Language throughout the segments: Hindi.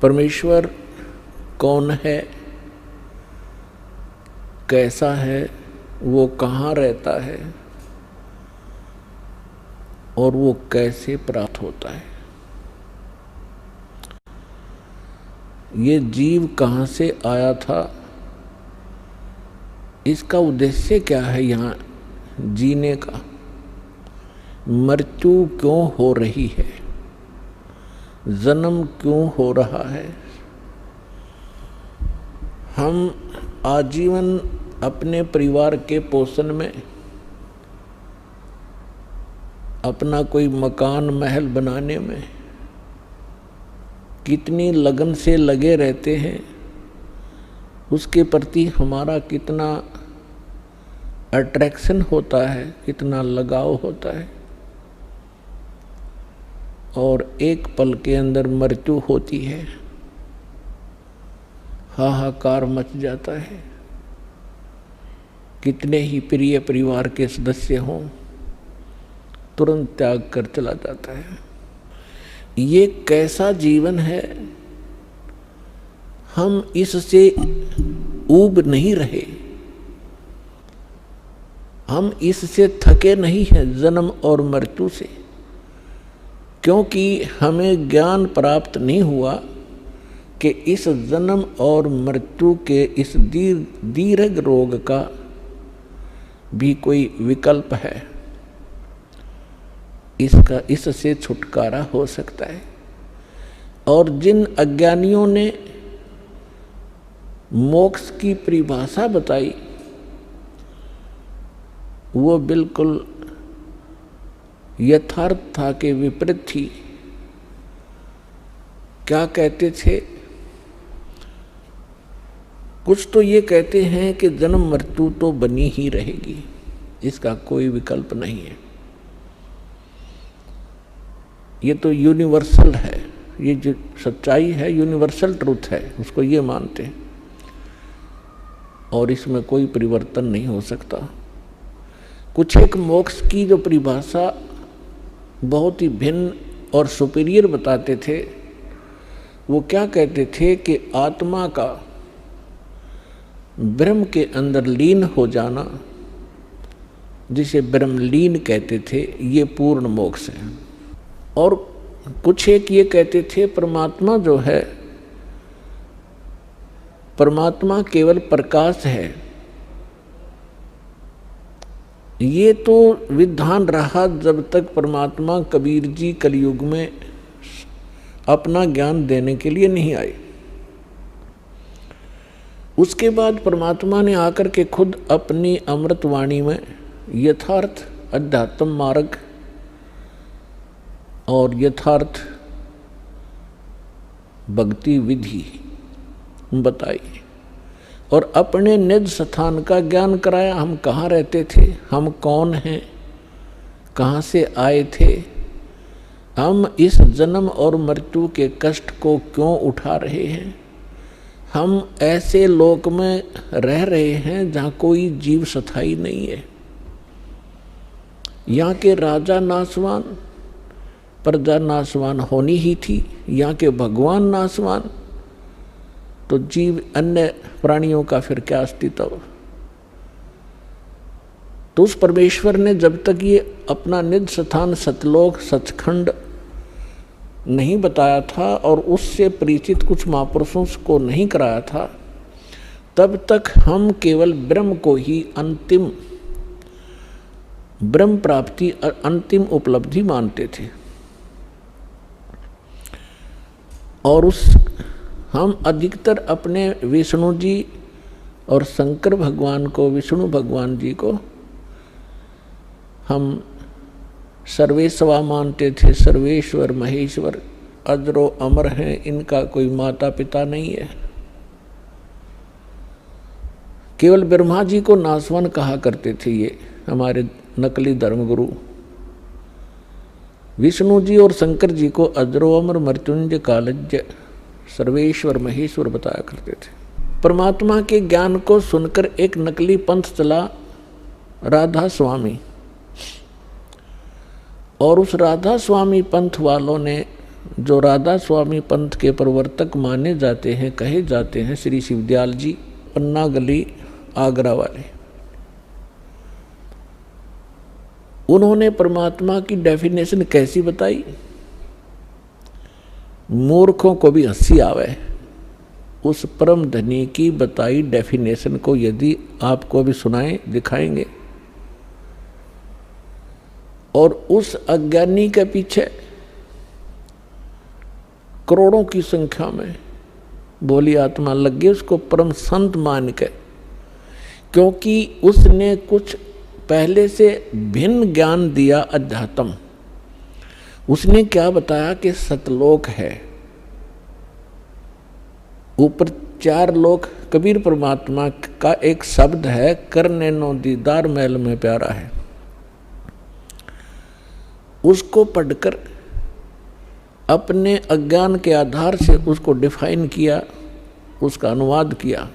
परमेश्वर कौन है, कैसा है, वो कहाँ रहता है और वो कैसे प्राप्त होता है। ये जीव कहाँ से आया था, इसका उद्देश्य क्या है यहाँ जीने का, मृत्यु क्यों हो रही है, जन्म क्यों हो रहा है। हम आजीवन अपने परिवार के पोषण में अपना कोई मकान महल बनाने में कितनी लगन से लगे रहते हैं, उसके प्रति हमारा कितना अट्रैक्शन होता है, कितना लगाव होता है। और एक पल के अंदर मृत्यु होती है, हाहाकार मच जाता है। कितने ही प्रिय परिवार के सदस्य हों, तुरंत त्याग कर चला जाता है। ये कैसा जीवन है, हम इससे ऊब नहीं रहे, हम इससे थके नहीं हैं जन्म और मृत्यु से, क्योंकि हमें ज्ञान प्राप्त नहीं हुआ कि इस जन्म और मृत्यु के इस दीर्घ रोग का भी कोई विकल्प है, इससे छुटकारा हो सकता है। और जिन अज्ञानियों ने मोक्ष की परिभाषा बताई वो बिल्कुल यथार्थता के विपरीत थी। क्या कहते थे, कुछ तो ये कहते हैं कि जन्म मृत्यु तो बनी ही रहेगी, इसका कोई विकल्प नहीं है, ये तो यूनिवर्सल है, ये जो सच्चाई है यूनिवर्सल ट्रूथ है, उसको ये मानते हैं और इसमें कोई परिवर्तन नहीं हो सकता। कुछ एक मोक्ष की जो परिभाषा बहुत ही भिन्न और सुपीरियर बताते थे, वो क्या कहते थे कि आत्मा का ब्रह्म के अंदर लीन हो जाना, जिसे ब्रह्मलीन कहते थे, ये पूर्ण मोक्ष है। और कुछ एक ये कहते थे परमात्मा जो है, परमात्मा केवल प्रकाश है। ये तो विधान रहा जब तक परमात्मा कबीर जी कलयुग में अपना ज्ञान देने के लिए नहीं आए। उसके बाद परमात्मा ने आकर के खुद अपनी अमृत वाणी में यथार्थ अध्यात्म मार्ग और यथार्थ भक्ति विधि बताई और अपने निज स्थान का ज्ञान कराया। हम कहाँ रहते थे, हम कौन हैं, कहाँ से आए थे, हम इस जन्म और मृत्यु के कष्ट को क्यों उठा रहे हैं, हम ऐसे लोक में रह रहे हैं जहाँ कोई जीव स्थायी नहीं है। यहाँ के राजा नासवान, प्रजा नासवान होनी ही थी, यहाँ के भगवान नासवान, तो जीव अन्य प्राणियों का फिर क्या अस्तित्व। तो उस परमेश्वर ने जब तक ये अपना निज स्थान सतलोक सचखंड नहीं बताया था और उससे परिचित कुछ महापुरुषों को नहीं कराया था, तब तक हम केवल ब्रह्म को ही अंतिम ब्रह्म प्राप्ति अंतिम उपलब्धि मानते थे। और हम अधिकतर अपने विष्णु जी और शंकर भगवान को, विष्णु भगवान जी को हम सर्वेश्वा मानते थे। सर्वेश्वर महेश्वर अजरो अमर हैं, इनका कोई माता पिता नहीं है। केवल ब्रह्मा जी को नासवान कहा करते थे ये हमारे नकली धर्मगुरु। विष्णु जी और शंकर जी को अजरो अमर मृत्युंजय कालज्य सर्वेश्वर महेश्वर बताया करते थे। परमात्मा के ज्ञान को सुनकर एक नकली पंथ चला राधा स्वामी, और उस राधा स्वामी पंथ वालों ने जो राधा स्वामी पंथ के प्रवर्तक माने जाते हैं, कहे जाते हैं, श्री शिवदयाल जी, पन्ना गली आगरा वाले, उन्होंने परमात्मा की डेफिनेशन कैसी बताई? मूर्खों को भी हंसी आवे। उस परम धनी की बताई डेफिनेशन को यदि आपको अभी सुनाएं, दिखाएंगे, और उस अज्ञानी के पीछे करोड़ों की संख्या में भोली आत्मा लग गई उसको परम संत मान के, क्योंकि उसने कुछ पहले से भिन्न ज्ञान दिया अध्यात्म। उसने क्या बताया कि सतलोक है, ऊपर 4 लोक। कबीर परमात्मा का एक शब्द है, करने नो दीदार महल में प्यारा है। उसको पढ़कर अपने अज्ञान के आधार से उसको डिफाइन किया, उसका अनुवाद किया।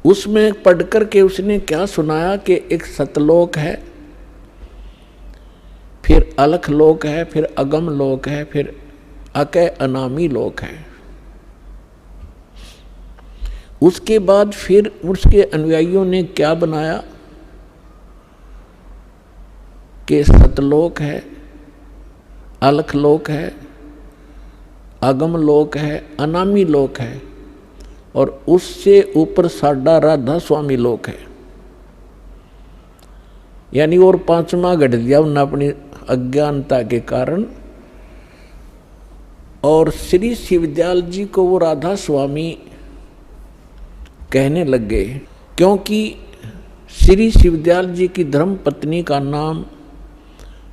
उसमें पढ़कर के उसने क्या सुनाया कि एक सतलोक है, फिर अलख लोक है, फिर अगम लोक है, फिर अकय अनामी लोक है। उसके बाद फिर उसके अनुयायियों ने क्या बनाया कि सतलोक है, अलख लोक है, अगम लोक है, अनामी लोक है, और उससे ऊपर साडा राधा स्वामी लोक है। यानी और 5वां गढ़ दिया उन्होंने अपनी अज्ञानता के कारण। और श्री शिवदयाल जी को वो राधा स्वामी कहने लग गए, क्योंकि श्री शिवदयाल जी की धर्म पत्नी का नाम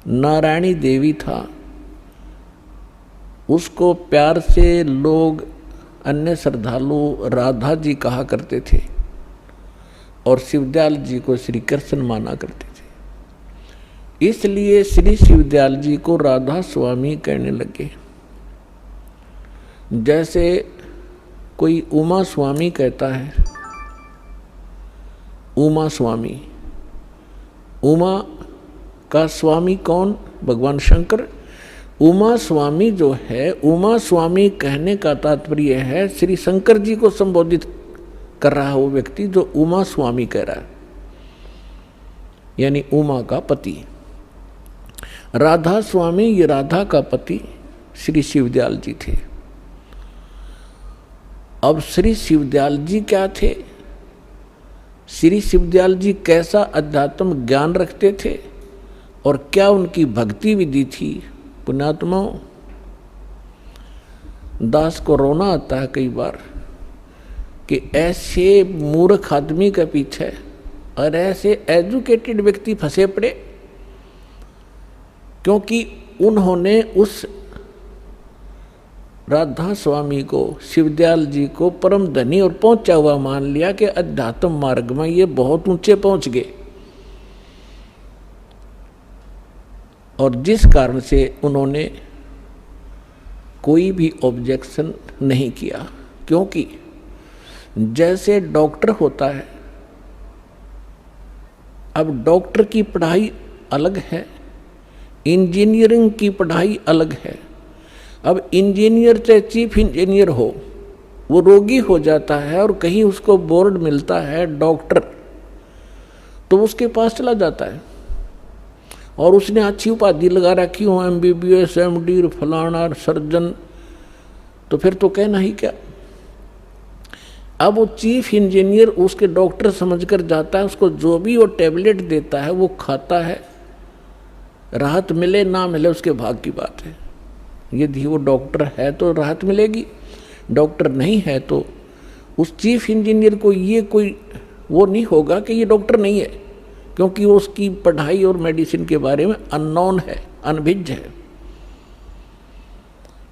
नारायणी देवी था। उसको प्यार से लोग, अन्य श्रद्धालु राधा जी कहा करते थे, और शिवदयाल जी को श्री कृष्ण माना करते थे। इसलिए श्री शिवदयाल जी को राधा स्वामी कहने लगे। जैसे कोई उमा स्वामी कहता है, उमा स्वामी, उमा का स्वामी कौन? भगवान शंकर। उमा स्वामी जो है, उमा स्वामी कहने का तात्पर्य है श्री शंकर जी को संबोधित कर रहा है वो व्यक्ति जो उमा स्वामी कह रहा है, यानी उमा का पति। राधा स्वामी, ये राधा का पति श्री शिवदयाल जी थे। अब श्री शिवदयाल जी क्या थे? श्री शिवदयाल जी कैसा अध्यात्म ज्ञान रखते थे और क्या उनकी भक्ति विधि थी? पुण्यात्माओं, दास को रोना आता है कई बार कि ऐसे मूर्ख आदमी के पीछे और ऐसे एजुकेटेड व्यक्ति फंसे पड़े, क्योंकि उन्होंने उस राधा स्वामी को, शिवदयाल जी को परम धनी और पहुंचा हुआ मान लिया कि अध्यात्म मार्ग में ये बहुत ऊंचे पहुंच गए, और जिस कारण से उन्होंने कोई भी ऑब्जेक्शन नहीं किया। क्योंकि जैसे डॉक्टर होता है, अब डॉक्टर की पढ़ाई अलग है, इंजीनियरिंग की पढ़ाई अलग है। अब इंजीनियर चाहे चीफ इंजीनियर हो, वो रोगी हो जाता है और कहीं उसको बोर्ड मिलता है डॉक्टर, तो उसके पास चला जाता है और उसने अच्छी उपाधि लगा रखी हो, MBBS, MD, फलाना, सर्जन, तो फिर तो कहना ही क्या। अब वो चीफ इंजीनियर उसके डॉक्टर समझकर जाता है, उसको जो भी वो टैबलेट देता है वो खाता है, राहत मिले ना मिले उसके भाग की बात है। यदि वो डॉक्टर है तो राहत मिलेगी, डॉक्टर नहीं है तो उस चीफ इंजीनियर को ये कोई वो नहीं होगा कि ये डॉक्टर नहीं है, क्योंकि वो उसकी पढ़ाई और मेडिसिन के बारे में अननोन है, अनभिज्ञ है।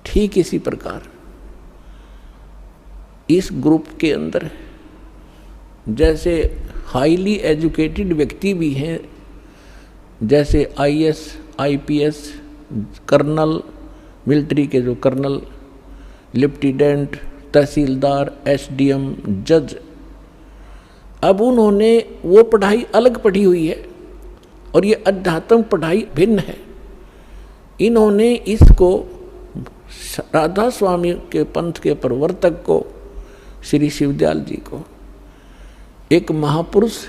ठीक इसी प्रकार इस ग्रुप के अंदर जैसे हाईली एजुकेटेड व्यक्ति भी हैं, जैसे IAS, IPS, कर्नल, मिलिट्री के जो कर्नल, लेफ्टिनेंट, तहसीलदार, SDM, जज, अब उन्होंने वो पढ़ाई अलग पढ़ी हुई है और ये अध्यात्म पढ़ाई भिन्न है। इन्होंने इसको राधा स्वामी के पंथ के प्रवर्तक को, श्री शिवदयाल जी को एक महापुरुष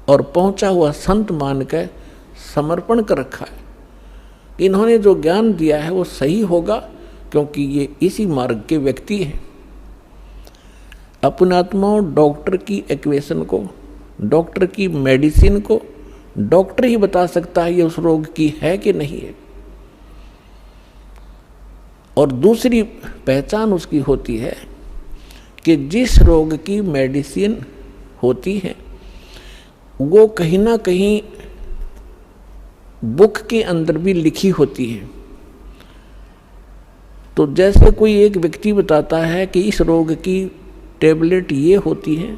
और पहुंचा हुआ संत मान कर समर्पण कर रखा है। इन्होंने जो ज्ञान दिया है वो सही होगा, क्योंकि ये इसी मार्ग के व्यक्ति हैं। अपने आत्माओं, डॉक्टर की एक्वेशन को, डॉक्टर की मेडिसिन को डॉक्टर ही बता सकता है ये उस रोग की है कि नहीं है। और दूसरी पहचान उसकी होती है कि जिस रोग की मेडिसिन होती है वो कहीं ना कहीं बुक के अंदर भी लिखी होती है। तो जैसे कोई एक व्यक्ति बताता है कि इस रोग की टेबलेट ये होती है,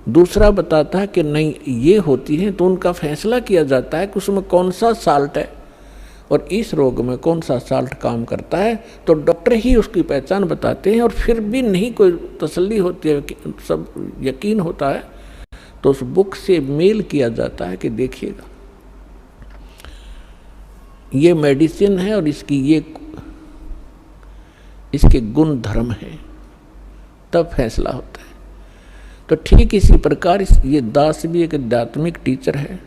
दूसरा बताता है कि नहीं ये होती है, तो उनका फैसला किया जाता है कि उसमें कौन सा साल्ट है और इस रोग में कौन सा साल्ट काम करता है। तो डॉक्टर ही उसकी पहचान बताते हैं, और फिर भी नहीं कोई तसल्ली होती है, सब यकीन होता है, तो उस बुक से मेल किया जाता है कि देखिएगा ये मेडिसिन है और इसके गुण धर्म है, तब फैसला होता है। तो ठीक इसी प्रकार ये दास भी एक आध्यात्मिक टीचर है,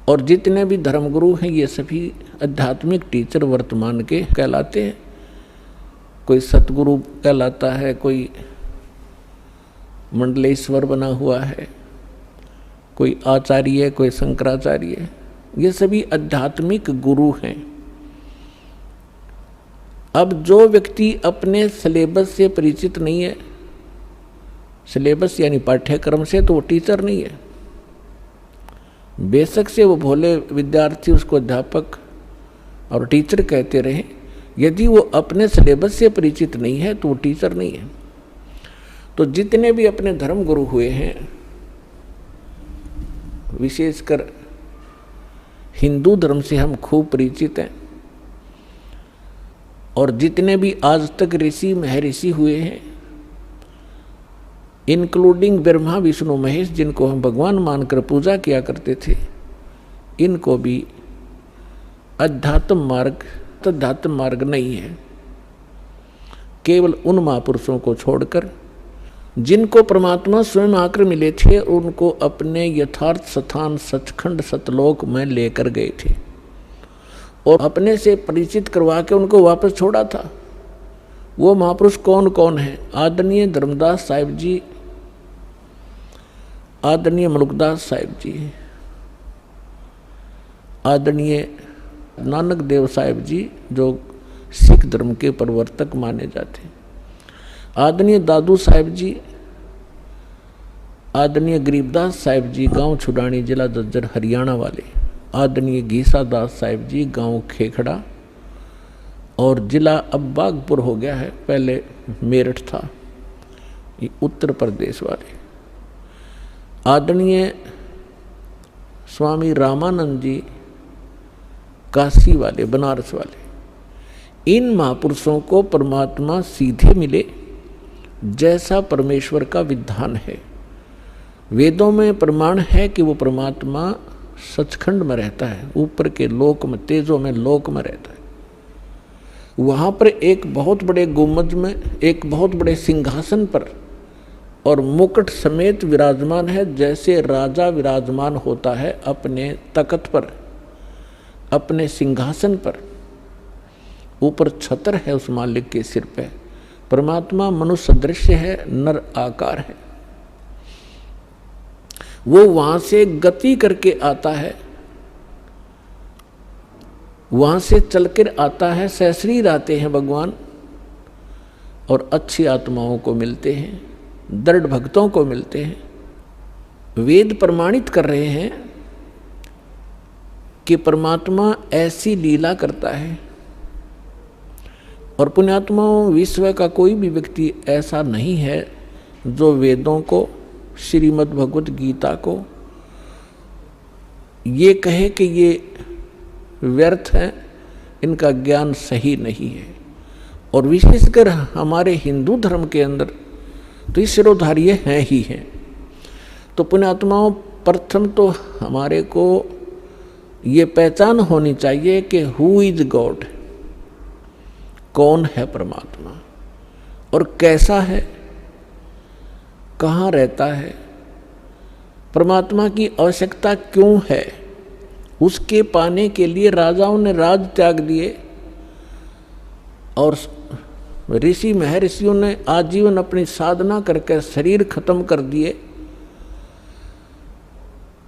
और जितने भी धर्मगुरु हैं ये सभी आध्यात्मिक टीचर वर्तमान के कहलाते हैं। कोई सतगुरु कहलाता है, कोई मंडलेश्वर बना हुआ है, कोई आचार्य, कोई शंकराचार्य, ये सभी आध्यात्मिक गुरु हैं। अब जो व्यक्ति अपने सिलेबस से परिचित नहीं है, सिलेबस यानी पाठ्यक्रम से, तो वो टीचर नहीं है। बेशक से वो भोले विद्यार्थी उसको अध्यापक और टीचर कहते रहे, यदि वो अपने सिलेबस से परिचित नहीं है तो वो टीचर नहीं है। तो जितने भी अपने धर्म गुरु हुए हैं, विशेषकर हिंदू धर्म से हम खूब परिचित हैं, और जितने भी आज तक ऋषि महर्षि हुए हैं, इंक्लूडिंग ब्रह्मा विष्णु महेश, जिनको हम भगवान मानकर पूजा किया करते थे, इनको भी अध्यात्म मार्ग नहीं है। केवल उन महापुरुषों को छोड़कर जिनको परमात्मा स्वयं आकर मिले थे, उनको अपने यथार्थ स्थान सचखंड सतलोक में लेकर गए थे और अपने से परिचित करवा के उनको वापस छोड़ा था। वो महापुरुष कौन कौन है? आदरणीय धर्मदास साहिब जी, आदरणीय मलुकदास साहिब जी, आदरणीय नानक देव साहिब जी जो सिख धर्म के प्रवर्तक माने जाते हैं, आदरणीय दादू साहिब जी, आदरणीय गरीबदास साहिब जी गांव छुडानी जिला जज्जर हरियाणा वाले, आदरणीय घीसा दास साहिब जी गांव खेखड़ा और जिला अब बागपुर हो गया है, पहले मेरठ था, ये उत्तर प्रदेश वाले, आदरणीय स्वामी रामानंद जी काशी वाले, बनारस वाले। इन महापुरुषों को परमात्मा सीधे मिले जैसा परमेश्वर का विधान है। वेदों में प्रमाण है कि वो परमात्मा सचखंड में रहता है, ऊपर के लोक में, तेजों में लोक में रहता है। वहाँ पर एक बहुत बड़े गुम्बद में, एक बहुत बड़े सिंहासन पर और मुकुट समेत विराजमान है, जैसे राजा विराजमान होता है अपने तख्त पर, अपने सिंहासन पर। ऊपर छतर है उस मालिक के सिर पे। परमात्मा मनुष्य सदृश है, नर आकार है। वो वहां से गति करके आता है, वहां से चलकर आता है, सशरीर आते हैं भगवान और अच्छी आत्माओं को मिलते हैं, दृढ़ भक्तों को मिलते हैं। वेद प्रमाणित कर रहे हैं कि परमात्मा ऐसी लीला करता है। और पुण्यात्माओं, विश्व का कोई भी व्यक्ति ऐसा नहीं है जो वेदों को, श्रीमद् भगवत गीता को ये कहे कि ये व्यर्थ है, इनका ज्ञान सही नहीं है। और विशेषकर हमारे हिंदू धर्म के अंदर तो ये सिरोधार्य हैं ही हैं। तो पुण्यात्माओं, प्रथम तो हमारे को ये पहचान होनी चाहिए कि हु इज गॉड, कौन है परमात्मा और कैसा है, कहाँ रहता है, परमात्मा की आवश्यकता क्यों है। उसके पाने के लिए राजाओं ने राज त्याग दिए और ऋषि महर्षियों ने आजीवन अपनी साधना करके शरीर खत्म कर दिए।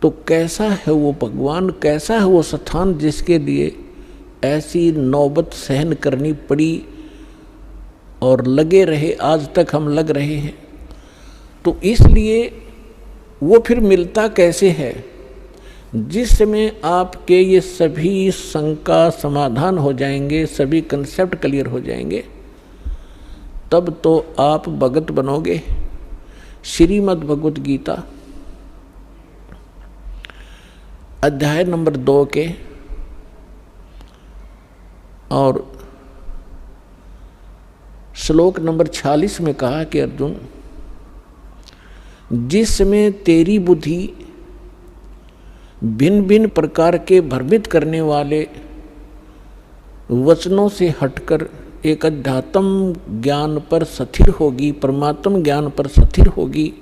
तो कैसा है वो भगवान, कैसा है वो स्थान जिसके लिए ऐसी नौबत सहन करनी पड़ी और लगे रहे, आज तक हम लग रहे हैं। तो इसलिए वो फिर मिलता कैसे है। जिस समय आपके ये सभी शंका समाधान हो जाएंगे, सभी कंसेप्ट क्लियर हो जाएंगे, तब तो आप भगत बनोगे। श्रीमद् भगवत गीता अध्याय नंबर 2 के और श्लोक नंबर 46 में कहा कि अर्जुन, जिस समय तेरी बुद्धि भिन्न भिन्न प्रकार के भ्रमित करने वाले वचनों से हटकर एक अध्यात्म ज्ञान पर स्थिर होगी, परमात्म ज्ञान पर स्थिर होगी,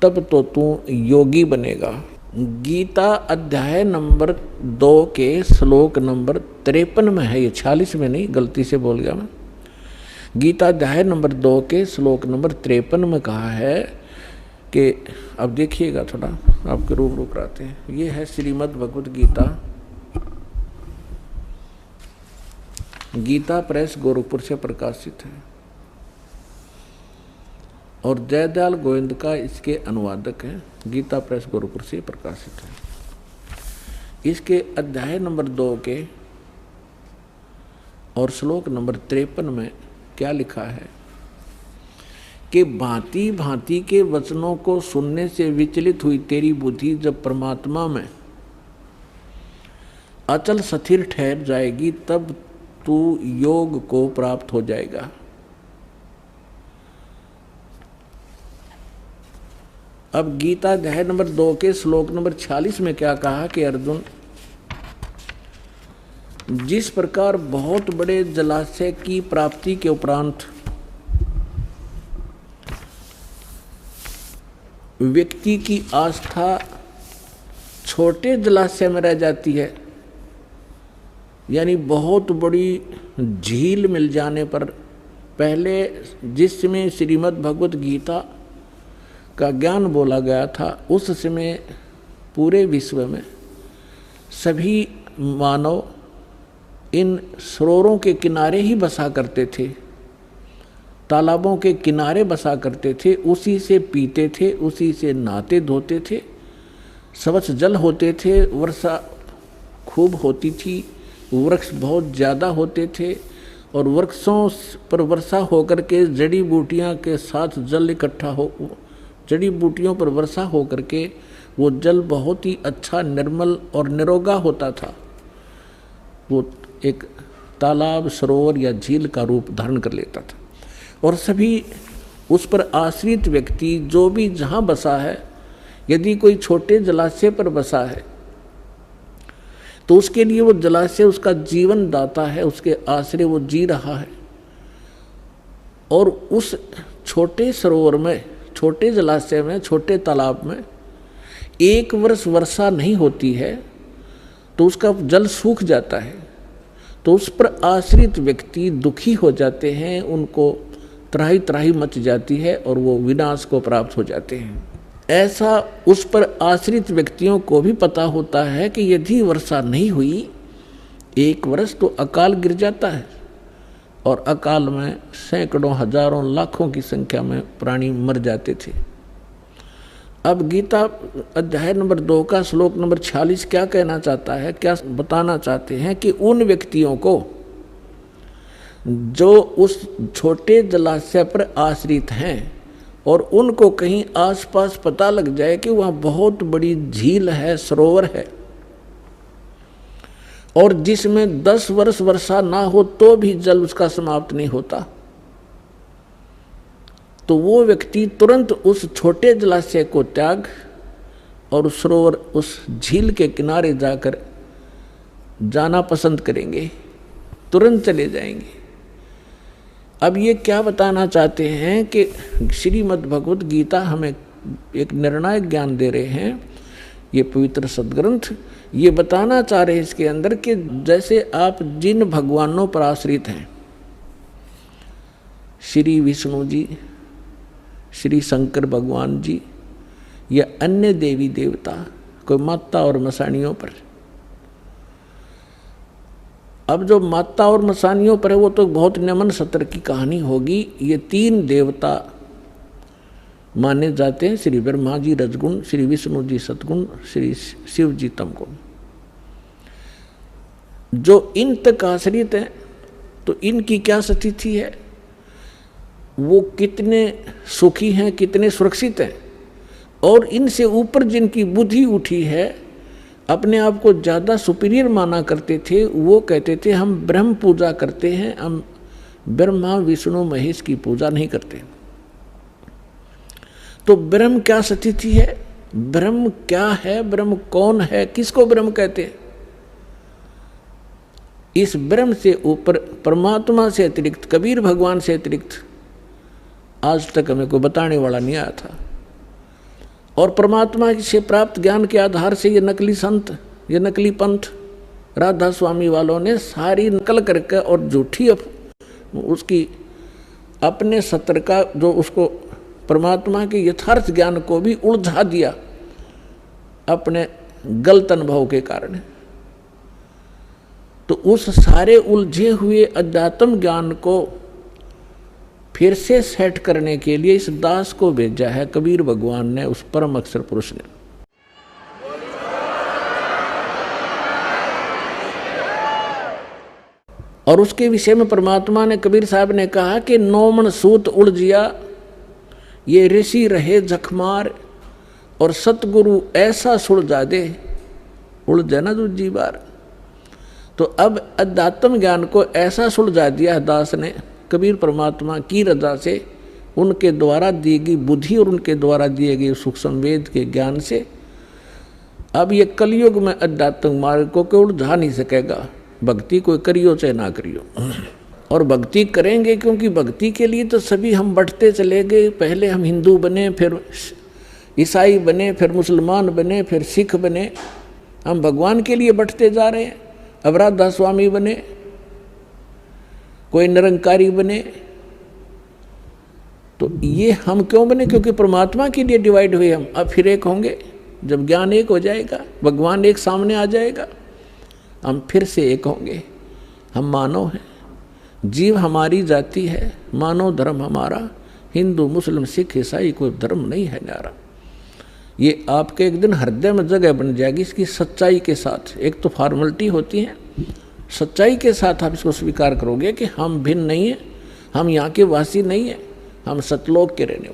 तब तो तू योगी बनेगा। गीता अध्याय नंबर 2 के श्लोक नंबर 53 में है, ये 46 में नहीं, गलती से बोल गया मैं। गीता अध्याय नंबर 2 के श्लोक नंबर 53 में कहा है कि, अब देखिएगा थोड़ा आपके रूप कराते हैं। ये है श्रीमद् भगवत गीता, गीता प्रेस गोरखपुर से प्रकाशित है और जयदयाल गोविंद का इसके अनुवादक है। गीता प्रेस गोरखपुर से प्रकाशित है। इसके अध्याय नंबर 2 के और श्लोक नंबर 53 में क्या लिखा है कि भांति भांति के वचनों को सुनने से विचलित हुई तेरी बुद्धि जब परमात्मा में अचल स्थिर ठहर जाएगी, तब तू योग को प्राप्त हो जाएगा। अब गीता अध्याय नंबर 2 के श्लोक नंबर 46 में क्या कहा कि अर्जुन, जिस प्रकार बहुत बड़े जलाशय की प्राप्ति के उपरांत व्यक्ति की आस्था छोटे जलाशय में रह जाती है, यानी बहुत बड़ी झील मिल जाने पर, पहले जिस समय श्रीमद् भगवत गीता का ज्ञान बोला गया था, उस समय पूरे विश्व में सभी मानव इन सरोवरों के किनारे ही बसा करते थे, तालाबों के किनारे बसा करते थे, उसी से पीते थे, उसी से नहाते धोते थे, स्वच्छ जल होते थे, वर्षा खूब होती थी, वृक्ष बहुत ज़्यादा होते थे और वृक्षों पर वर्षा होकर के जड़ी बूटियाँ के साथ जल इकट्ठा हो, जड़ी बूटियों पर वर्षा होकर के वो जल बहुत ही अच्छा निर्मल और निरोगा होता था। वो एक तालाब, सरोवर या झील का रूप धारण कर लेता था और सभी उस पर आश्रित व्यक्ति जो भी जहाँ बसा है, यदि कोई छोटे जलाशय पर बसा है तो उसके लिए वो जलाशय उसका जीवन दाता है, उसके आश्रय वो जी रहा है। और उस छोटे सरोवर में, छोटे जलाशय में, छोटे तालाब में 1 वर्ष वर्षा नहीं होती है तो उसका जल सूख जाता है, तो उस पर आश्रित व्यक्ति दुखी हो जाते हैं, उनको त्राही त्राही मच जाती है और वो विनाश को प्राप्त हो जाते हैं। ऐसा उस पर आश्रित व्यक्तियों को भी पता होता है कि यदि वर्षा नहीं हुई 1 वर्ष तो अकाल गिर जाता है और अकाल में सैकड़ों, हजारों, लाखों की संख्या में प्राणी मर जाते थे। अब गीता अध्याय नंबर 2 का श्लोक नंबर 46 क्या कहना चाहता है, क्या बताना चाहते हैं कि उन व्यक्तियों को जो उस छोटे जलाशय पर आश्रित हैं और उनको कहीं आसपास पता लग जाए कि वहाँ बहुत बड़ी झील है, सरोवर है और जिसमें 10 वर्ष वर्षा ना हो तो भी जल उसका समाप्त नहीं होता, तो वो व्यक्ति तुरंत उस छोटे जलाशय को त्याग और सरोवर, उस झील के किनारे जाकर जाना पसंद करेंगे, तुरंत चले जाएंगे। अब ये क्या बताना चाहते हैं कि श्रीमद् भगवत गीता हमें एक निर्णायक ज्ञान दे रहे हैं, ये पवित्र सदग्रंथ ये बताना चाह रहे हैं इसके अंदर कि जैसे आप जिन भगवानों पर आश्रित हैं, श्री विष्णु जी, श्री शंकर भगवान जी या अन्य देवी देवता, कोई माता और मसानियों पर, अब जो माता और मसानियों पर है वो तो बहुत नमन सत्र की कहानी होगी। ये 3 देवता माने जाते हैं, श्री ब्रह्मा जी रजगुण, श्री विष्णु जी सतगुण, श्री शिव जी तमगुण। जो इन तक आश्रित हैं तो इनकी क्या स्थिति है, वो कितने सुखी हैं, कितने सुरक्षित हैं। और इनसे ऊपर जिनकी बुद्धि उठी है, अपने आप को ज़्यादा सुपीरियर माना करते थे, वो कहते थे हम ब्रह्म पूजा करते हैं, हम ब्रह्मा विष्णु महेश की पूजा नहीं करते। तो ब्रह्म क्या स्थिति है, ब्रह्म क्या है, ब्रह्म कौन है, किसको ब्रह्म कहते हैं? इस ब्रह्म से ऊपर परमात्मा से अतिरिक्त, कबीर भगवान से अतिरिक्त आज तक हमें कोई बताने वाला नहीं आया था। और परमात्मा से प्राप्त ज्ञान के आधार से ये नकली संत, ये नकली पंथ राधा स्वामी वालों ने सारी नकल करके और झूठी उसकी अपने सत्र का जो उसको परमात्मा के यथार्थ ज्ञान को भी उलझा दिया अपने गलत अनुभव के कारण। तो उस सारे उलझे हुए अध्यात्म ज्ञान को फिर से सेट करने के लिए इस दास को भेजा है कबीर भगवान ने, उस परम अक्षर पुरुष ने। और उसके विषय में परमात्मा ने, कबीर साहब ने कहा कि 9 मन सूत उलझिया, ये ऋषि रहे जखमार, और सतगुरु ऐसा सुलझा दे, उलझे ना दूजी बार। तो अब अध्यात्म ज्ञान को ऐसा सुलझा दिया दास ने कबीर परमात्मा की रजा से, उनके द्वारा दी गई बुद्धि और उनके द्वारा दिए गए सूक्ष्म वेद के ज्ञान से। अब ये कलयुग में अध्यात्म मार्ग को कोई उलझा नहीं सकेगा, भक्ति कोई करियो चाहे ना करियो। और भक्ति करेंगे, क्योंकि भक्ति के लिए तो सभी हम बढ़ते चले गए। पहले हम हिंदू बने, फिर ईसाई बने, फिर मुसलमान बने, फिर सिख बने, हम भगवान के लिए बढ़ते जा रहे हैं। अब राधा स्वामी बने, कोई निरंकारी बने, तो ये हम क्यों बने? क्योंकि परमात्मा के लिए डिवाइड हुए हम। अब फिर एक होंगे, जब ज्ञान एक हो जाएगा, भगवान एक सामने आ जाएगा, हम फिर से एक होंगे। हम मानव हैं, जीव हमारी जाति है, मानव धर्म हमारा, हिंदू मुस्लिम सिख ईसाई कोई धर्म नहीं है न्यारा। ये आपके एक दिन हृदय में जगह बन जाएगी इसकी सच्चाई के साथ। एक तो फॉर्मेलिटी होती है, सच्चाई के साथ आप इसको स्वीकार करोगे कि हम भिन्न नहीं हैं, हम यहाँ के वासी नहीं हैं, हम सतलोक के रहने वाले।